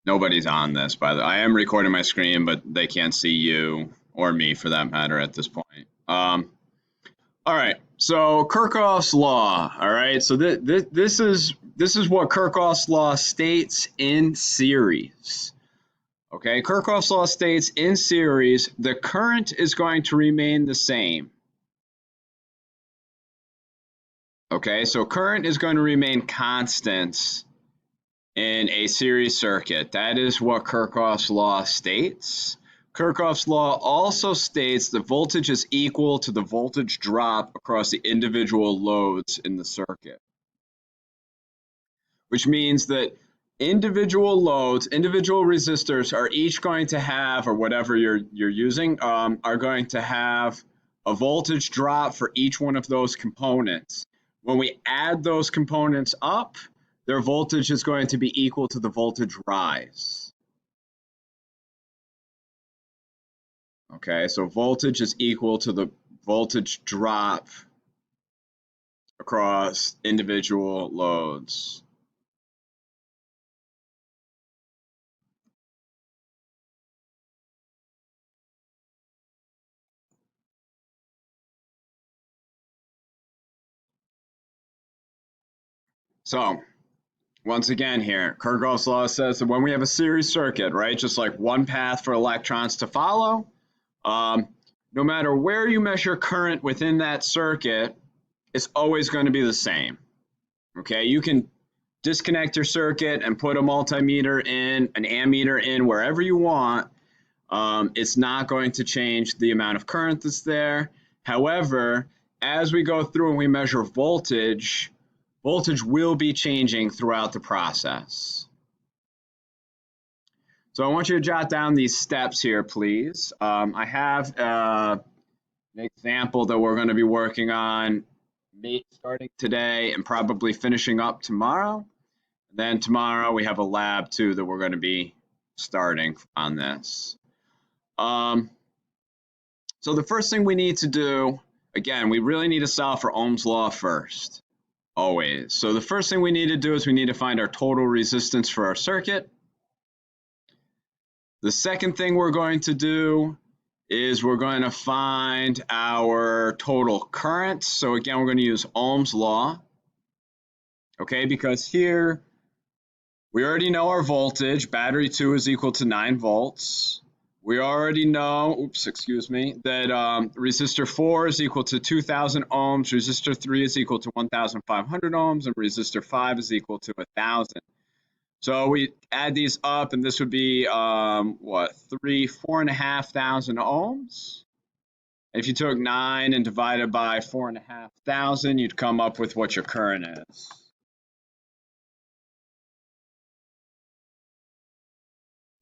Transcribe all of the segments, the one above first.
Nobody's on this, by the way. I am recording my screen, but they can't see you or me for that matter at this point. All right. So Kirchhoff's law. All right. So this is what Kirchhoff's law states in series. Okay. Kirchhoff's law states in series the current is going to remain the same. Okay. So current is going to remain constant in a series circuit. That is what Kirchhoff's law states. Kirchhoff's law also states the voltage is equal to the voltage drop across the individual loads in the circuit, which means that individual loads, individual resistors are each going to have, or whatever you're using, are going to have a voltage drop for each one of those components. When we add those components up, their voltage is going to be equal to the voltage rise. Okay, so voltage is equal to the voltage drop across individual loads. So, once again here, Kirchhoff's law says that when we have a series circuit, right, just like one path for electrons to follow, no matter where you measure current within that circuit, it's always going to be the same. Okay, you can disconnect your circuit and put a multimeter in, an ammeter in, wherever you want. It's not going to change the amount of current that's there. However, as we go through and we measure voltage, voltage will be changing throughout the process. So I want you to jot down these steps here, please. I have an example that we're going to be working on starting today and probably finishing up tomorrow. Then tomorrow we have a lab too that we're going to be starting on this. So the first thing we need to do, again, we really need to solve for Ohm's law first, always. So the first thing we need to do is we need to find our total resistance for our circuit. The second thing we're going to do is we're going to find our total current. So again, we're going to use Ohm's law, okay, because here we already know our voltage. Battery 2 is equal to 9 volts. We already know, that resistor 4 is equal to 2,000 ohms, resistor 3 is equal to 1,500 ohms, and resistor 5 is equal to 1,000. So we add these up, and this would be, 4,500 ohms. If you took 9 and divided by 4,500, you'd come up with what your current is.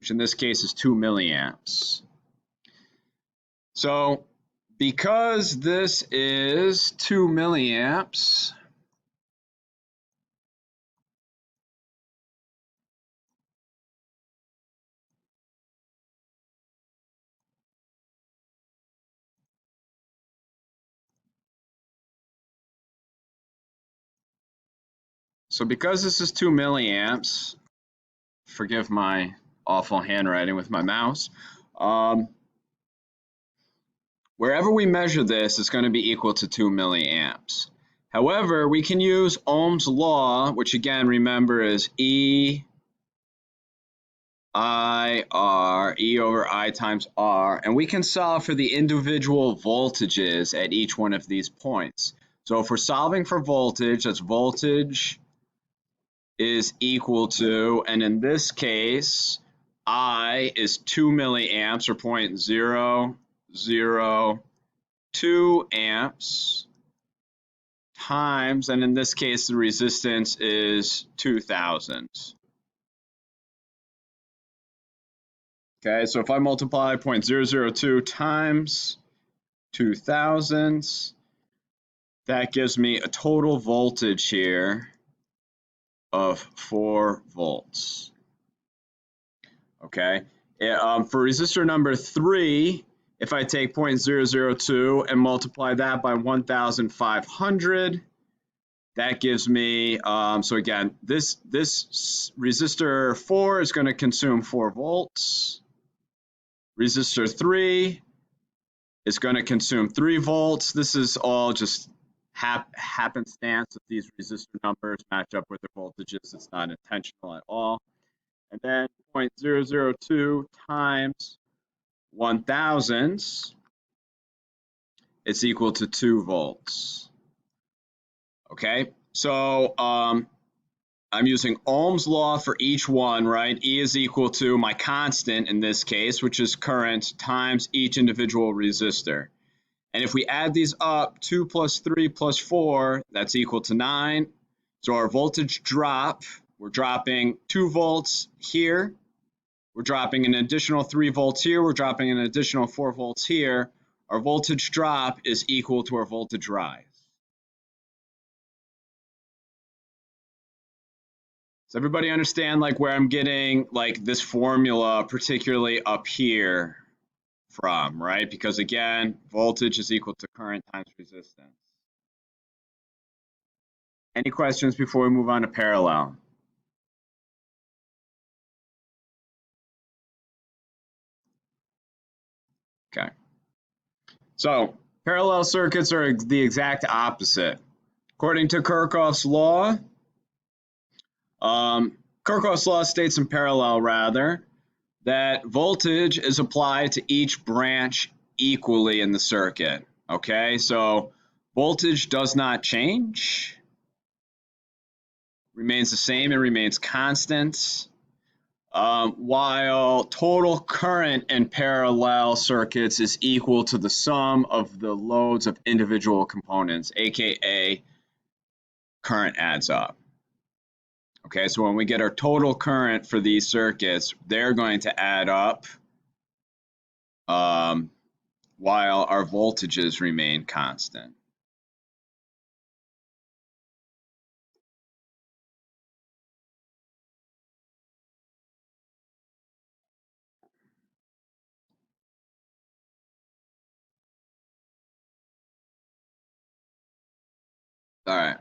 Which in this case is 2 milliamps. So because this is 2 milliamps, forgive my awful handwriting with my mouse, wherever we measure this, it's going to be equal to 2 milliamps. However, we can use Ohm's law, which again, remember, is E over I times R, and we can solve for the individual voltages at each one of these points. So if we're solving for voltage, that's voltage is equal to, and in this case, I is 2 milliamps or 0.002 amps times, and in this case, the resistance is 2,000. Okay, so if I multiply 0.002 times 2,000, that gives me a total voltage here of 4 volts. Okay, for resistor number 3, if I take 0.002 and multiply that by 1,500, that gives me, so again, this resistor 4 is going to consume 4 volts. Resistor 3 is going to consume 3 volts. This is all just happenstance if these resistor numbers match up with their voltages. It's not intentional at all. And then 0.002 times 1,000 is equal to 2 volts. Okay, so I'm using Ohm's law for each one, right? E is equal to my constant in this case, which is current, times each individual resistor. And if we add these up, 2 plus 3 plus 4, that's equal to 9. So our voltage drop, we're dropping 2 volts here. We're dropping an additional 3 volts here. We're dropping an additional 4 volts here. Our voltage drop is equal to our voltage rise. Does everybody understand like where I'm getting like this formula, particularly up here from, right? Because again, voltage is equal to current times resistance. Any questions before we move on to parallel? Okay. So parallel circuits are the exact opposite. According to Kirchhoff's law, Kirchhoff's law states in parallel rather, that voltage is applied to each branch equally in the circuit. Okay, so voltage does not change, remains the same and remains constant, while total current in parallel circuits is equal to the sum of the loads of individual components, aka current adds up. Okay, so when we get our total current for these circuits, they're going to add up while our voltages remain constant. All right.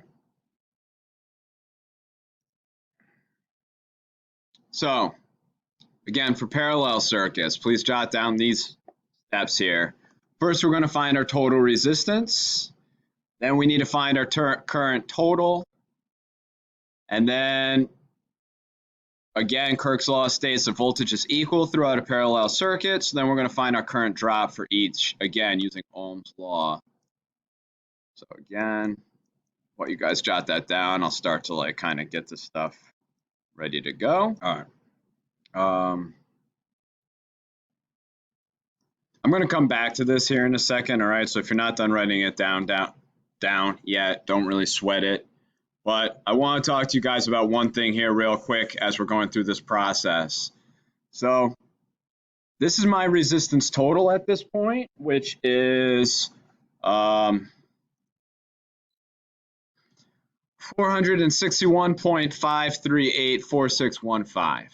So again, for parallel circuits, please jot down these steps here. First, we're going to find our total resistance. Then we need to find our current total. And then, again, Kirchhoff's law states the voltage is equal throughout a parallel circuit. So then we're going to find our current drop for each, again, using Ohm's law. So again, while you guys jot that down, I'll start to like kind of get this stuff ready to go. All right. I'm going to come back to this here in a second, all right? So if you're not done writing it down yet, don't really sweat it. But I want to talk to you guys about one thing here real quick as we're going through this process. So this is my resistance total at this point, which is 461.5384615.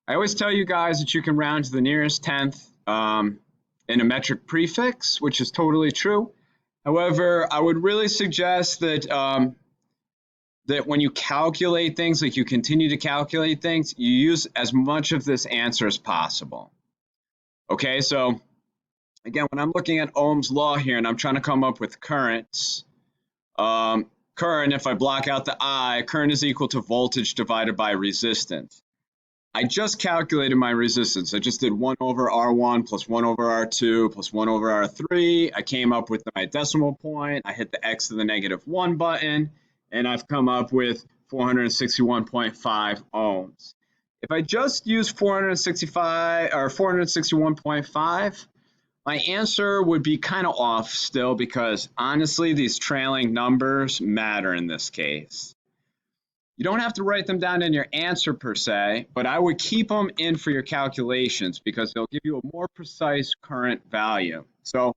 I always tell you guys that you can round to the nearest tenth in a metric prefix, which is totally true. However, I would really suggest that that when you calculate things, like you continue to calculate things, you use as much of this answer as possible. Okay, so again, when I'm looking at Ohm's law here and I'm trying to come up with currents, current, if I block out the I, current is equal to voltage divided by resistance. I just calculated my resistance. I just did 1 over R1 plus 1 over R2 plus 1 over R3. I came up with my decimal point. I hit the X to the -1 button, and I've come up with 461.5 ohms. If I just use 465 or 461.5, my answer would be kind of off still because honestly, these trailing numbers matter in this case. You don't have to write them down in your answer per se, but I would keep them in for your calculations because they'll give you a more precise current value. So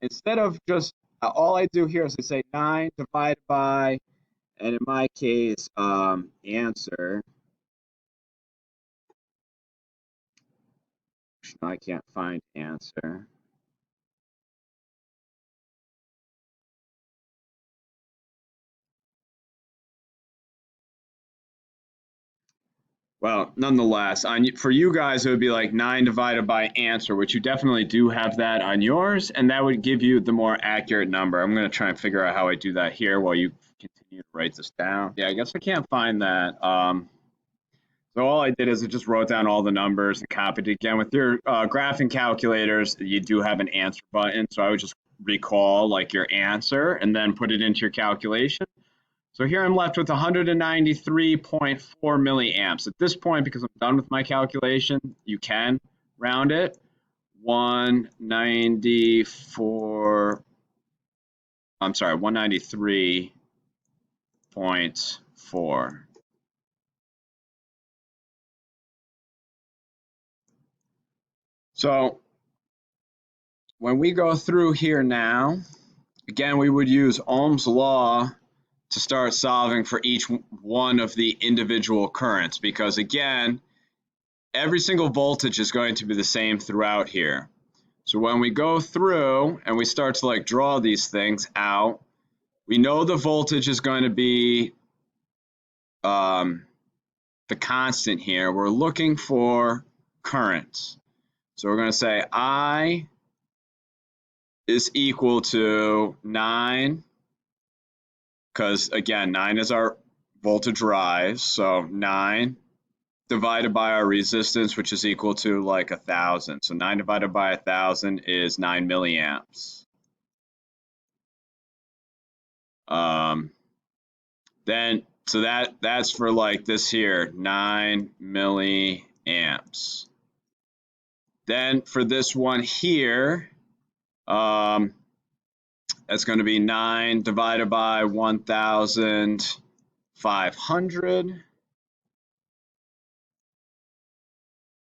instead of just, all I do here is I say 9 divided by, and in my case, answer. I can't find answer. Well, nonetheless, for you guys, it would be like 9 divided by answer, which you definitely do have that on yours, and that would give you the more accurate number. I'm going to try and figure out how I do that here while you continue to write this down. Yeah, I guess I can't find that. So all I did is I just wrote down all the numbers and copied it again. With your graphing calculators, you do have an answer button, so I would just recall like your answer and then put it into your calculation. So here I'm left with 193.4 milliamps. At this point, because I'm done with my calculation, you can round it. 194, I'm sorry, 193.4. So when we go through here now, again, we would use Ohm's law to start solving for each one of the individual currents, because again, every single voltage is going to be the same throughout here. So when we go through and we start to like draw these things out, we know the voltage is going to be the constant here. We're looking for currents. So we're going to say I is equal to 9, because again, 9 is our voltage rise. So 9 divided by our resistance, which is equal to like 1,000. So 9 divided by 1,000 is 9 milliamps. So that's for like this here, 9 milliamps. Then for this one here, that's going to be 9 divided by 1,500,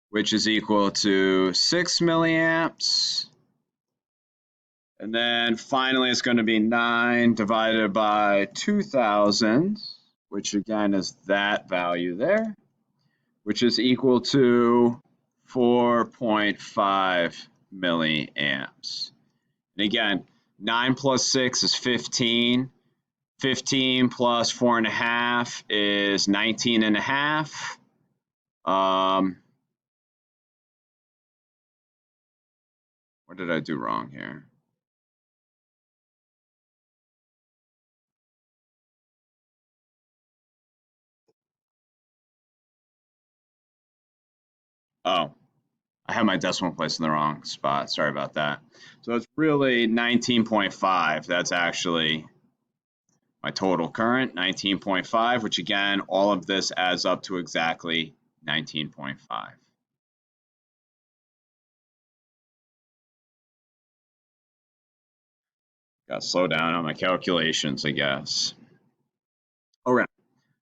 which is equal to 6 milliamps. And then finally, it's going to be 9 divided by 2,000, which again is that value there, which is equal to 4.5 milliamps. And again, 9 plus 6 is 15. 15 plus 4.5 is 19.5. What did I do wrong here? Oh, I have my decimal place in the wrong spot. Sorry about that. So it's really 19.5. That's actually my total current, 19.5, which again, all of this adds up to exactly 19.5. Got to slow down on my calculations, I guess. All right.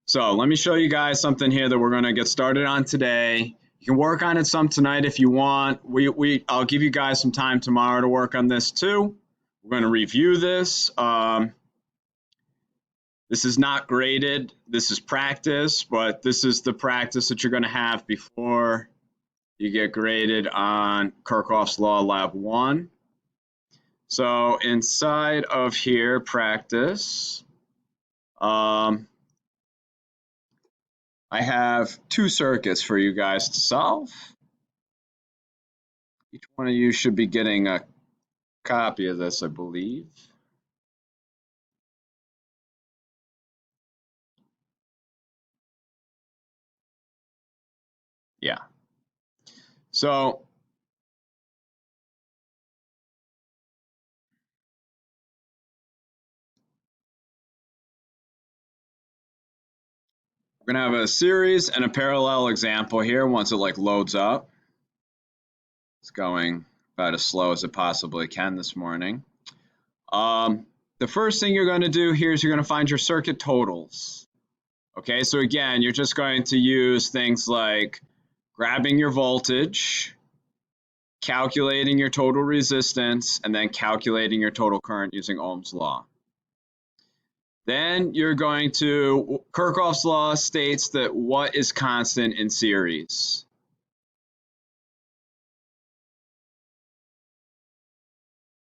So let me show you guys something here that we're going to get started on today. You can work on it some tonight if you want. I'll give you guys some time tomorrow to work on this too. We're going to review this. This is not graded. This is practice, but this is the practice that you're going to have before you get graded on Kirchhoff's Law Lab 1. So inside of here, practice, I have 2 circuits for you guys to solve. Each one of you should be getting a copy of this, I believe. Yeah. So we're going to have a series and a parallel example here once it like loads up. It's going about as slow as it possibly can this morning. The first thing you're going to do here is you're going to find your circuit totals. Okay, so again, you're just going to use things like grabbing your voltage, calculating your total resistance, and then calculating your total current using Ohm's law. Then you're going to, Kirchhoff's law states that what is constant in series?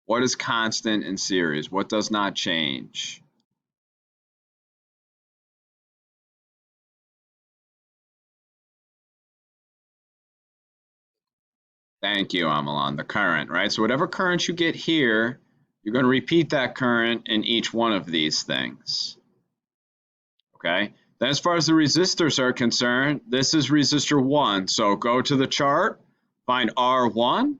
What is constant in series? What does not change? Thank you, Amalan, the current, right? So whatever current you get here, you're going to repeat that current in each one of these things, okay? Then as far as the resistors are concerned, this is resistor 1. So go to the chart, find R1,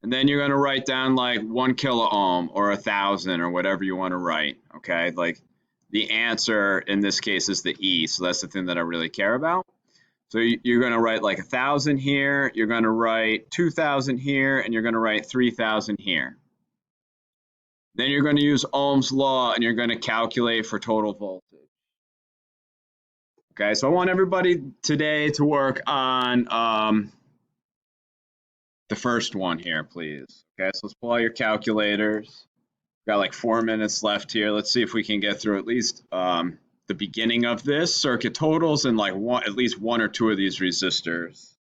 and then you're going to write down like 1 kilo ohm or 1,000 or whatever you want to write, okay? Like the answer in this case is the E, so that's the thing that I really care about. So you're going to write like 1,000 here, you're going to write 2,000 here, and you're going to write 3,000 here. Then you're going to use Ohm's law and you're going to calculate for total voltage. Okay, so I want everybody today to work on the first one here, please. Okay, so let's pull out your calculators. Got like 4 minutes left here. Let's see if we can get through at least the beginning of this circuit totals and like at least one or two of these resistors.